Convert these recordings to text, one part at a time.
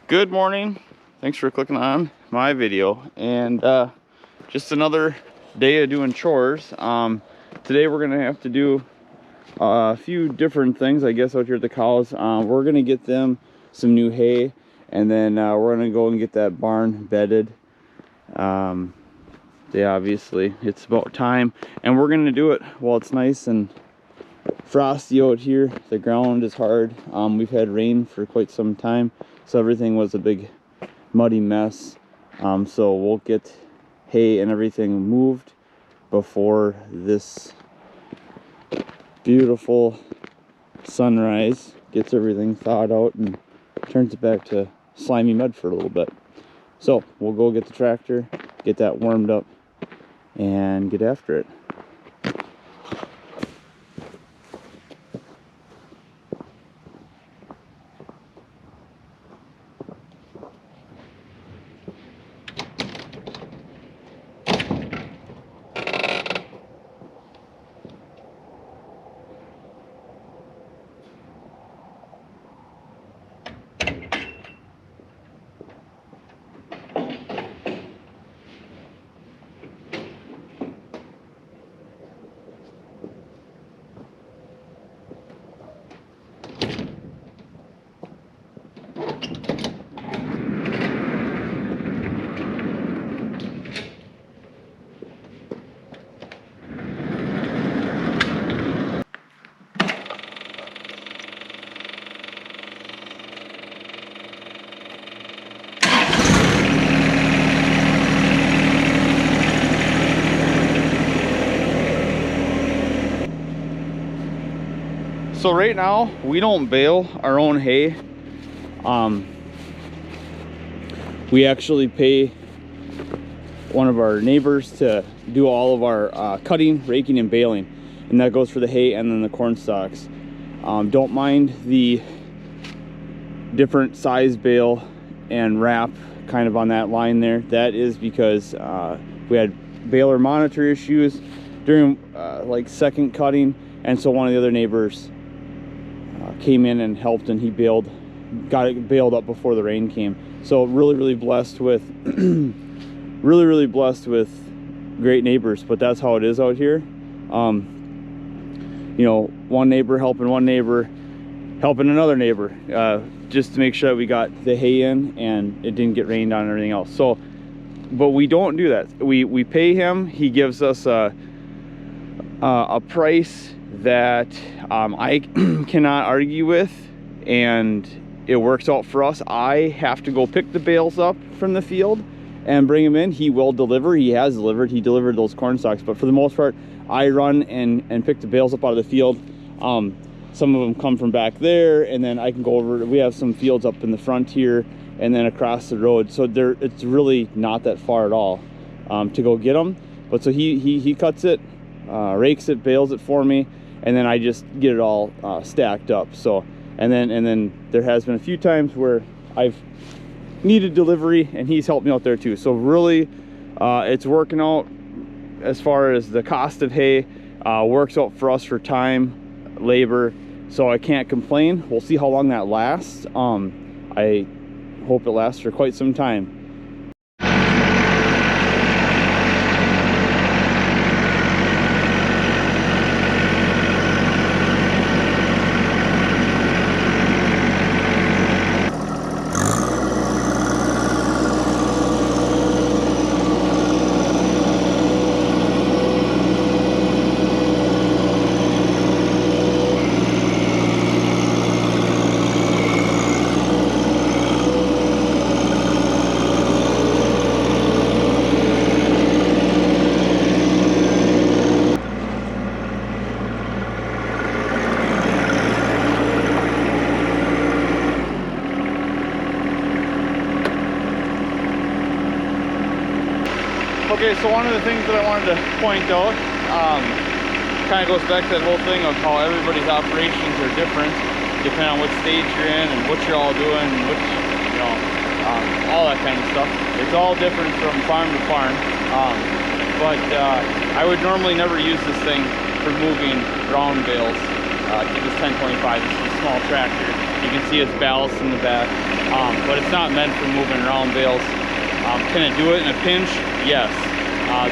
Good morning. Thanks for clicking on my video. And just another day of doing chores. Today we're gonna have to do a few different things, I guess, out here at the cows. We're gonna get them some new hay, and then we're gonna go and get that barn bedded. Obviously it's about time, and we're gonna do it while it's nice and frosty out here. The ground is hard. We've had rain for quite some time, so everything was a big muddy mess. So we'll get hay and everything moved before this beautiful sunrise gets everything thawed out and turns it back to slimy mud for a little bit. So we'll go get the tractor, get that warmed up, and get after it. So right now we don't bale our own hay. We actually pay one of our neighbors to do all of our cutting, raking, and baling, and that goes for the hay and then the corn stalks. Don't mind the different size bale and wrap kind of on that line there. That is because we had baler monitor issues during like second cutting, and so one of the other neighbors came in and helped, and he got it baled up before the rain came. So really blessed with really blessed with great neighbors. But that's how it is out here. You know, one neighbor helping one neighbor helping another neighbor, just to make sure that we got the hay in and it didn't get rained on and everything else. So but we don't do that. We pay him. He gives us a price that I cannot argue with, and it works out for us. I have to go pick the bales up from the field and bring them in. He will deliver. He has delivered. He delivered those corn stalks, but for the most part I run and pick the bales up out of the field. Some of them come from back there, and then I can go over. We have some fields up in the front here and then across the road, so it's really not that far at all to go get them. But so he cuts it, rakes it, bales it for me, and then I just get it all stacked up. So and then there has been a few times where I've needed delivery and he's helped me out there too. So really it's working out as far as the cost of hay. Works out for us for time, labor, so I can't complain. We'll see how long that lasts. I hope it lasts for quite some time. Okay, so one of the things that I wanted to point out, kind of goes back to that whole thing of how everybody's operations are different depending on what stage you're in and what you're all doing, and which, you know, all that kind of stuff. It's all different from farm to farm. But I would normally never use this thing for moving ground bales. This 1025, this is a small tractor. You can see it's ballast in the back. but it's not meant for moving around bales. Can it do it in a pinch? Yes.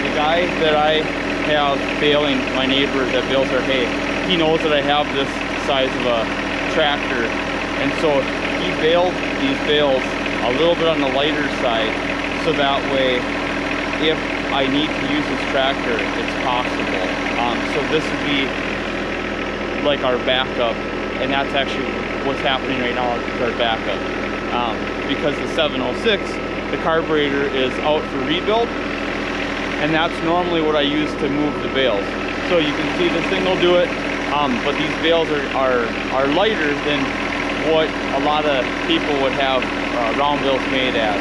The guy that I have baling my neighbor that bales our hay, he knows that I have this size of a tractor, and so he baled these bales a little bit on the lighter side, so that way if I need to use this tractor, it's possible. So this would be like our backup, and that's actually what's happening right now with our backup. Because the 706, the carburetor is out for rebuild, and that's normally what I use to move the bales. So you can see this thing will do it, but these bales are lighter than what a lot of people would have round bales made at.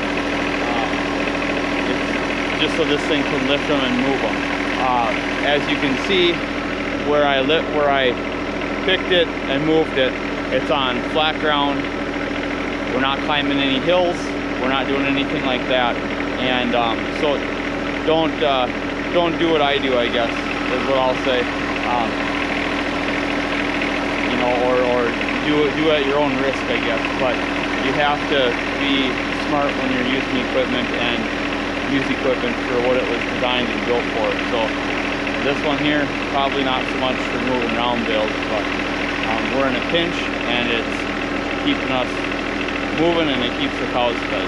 It's just so this thing can lift them and move them. As you can see, where I picked it and moved it, it's on flat ground. We're not climbing any hills. We're not doing anything like that. And so don't do what I do, I guess, is what I'll say. You know, or do at your own risk, I guess. But you have to be smart when you're using equipment and use equipment for what it was designed and built for. So this one here, probably not so much for moving around bales, but we're in a pinch and it's keeping us moving and it keeps the cows fed.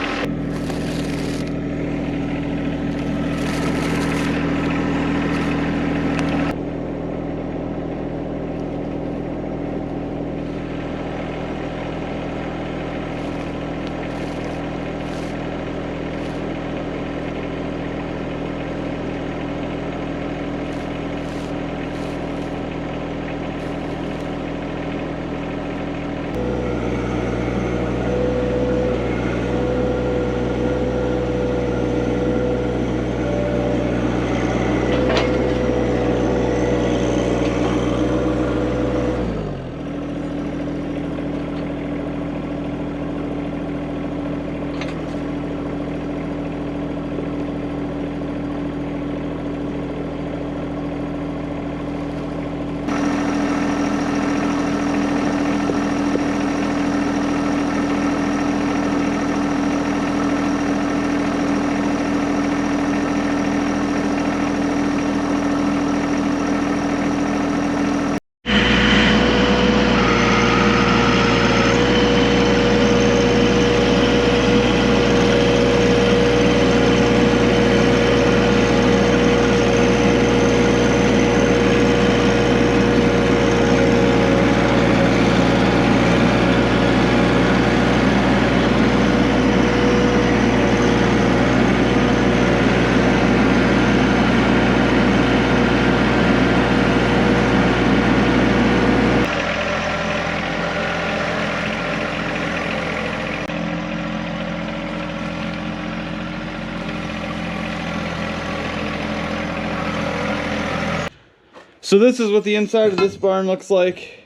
So this is what the inside of this barn looks like.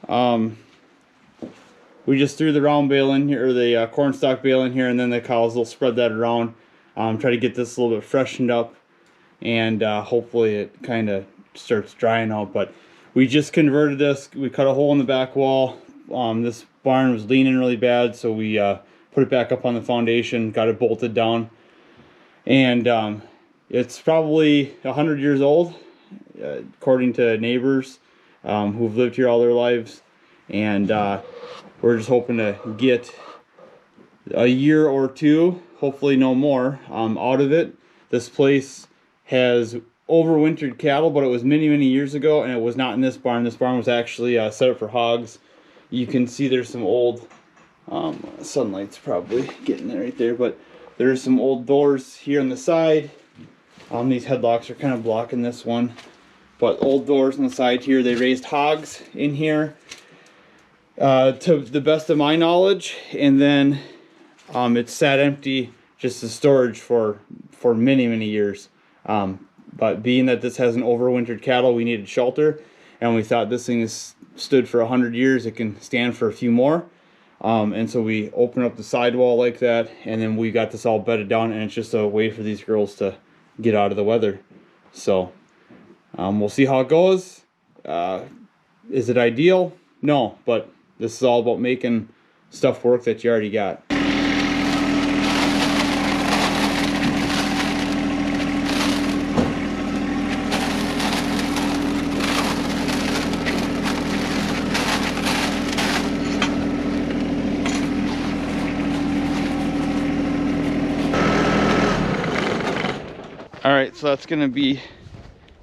We just threw the round bale in here, or the cornstalk bale in here, and then the cows will spread that around. Try to get this a little bit freshened up, and hopefully it kind of starts drying out. But we just converted this. We cut a hole in the back wall. This barn was leaning really bad, so we put it back up on the foundation, got it bolted down, and it's probably 100 years old. According to neighbors who've lived here all their lives, and we're just hoping to get a year or two, hopefully no more, out of it. This place has overwintered cattle, but it was many years ago, and it was not in this barn. This barn was actually set up for hogs. You can see there's some old sunlight's probably getting there right there, but there's some old doors here on the side. These headlocks are kind of blocking this one. But old doors on the side here, they raised hogs in here, to the best of my knowledge, and then it's sat empty just as storage for many years. But being that this has an overwintered cattle, we needed shelter, and we thought this thing has stood for 100 years, it can stand for a few more. And so we opened up the sidewall like that, and then we got this all bedded down, and it's just a way for these girls to get out of the weather. So we'll see how it goes. Is it ideal? No, but this is all about making stuff work that you already got. All right, so that's gonna be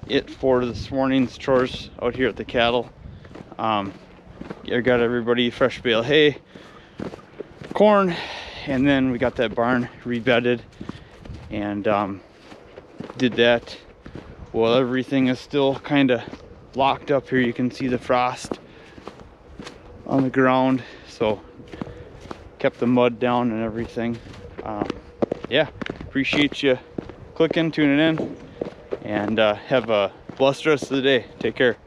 it for this morning's chores out here at the cattle. I got everybody fresh bale hay, corn, and then we got that barn rebedded, and did that while everything is still kind of locked up here. You can see the frost on the ground, so kept the mud down and everything. Yeah, appreciate you clicking, tuning in, and have a blessed rest of the day. Take care.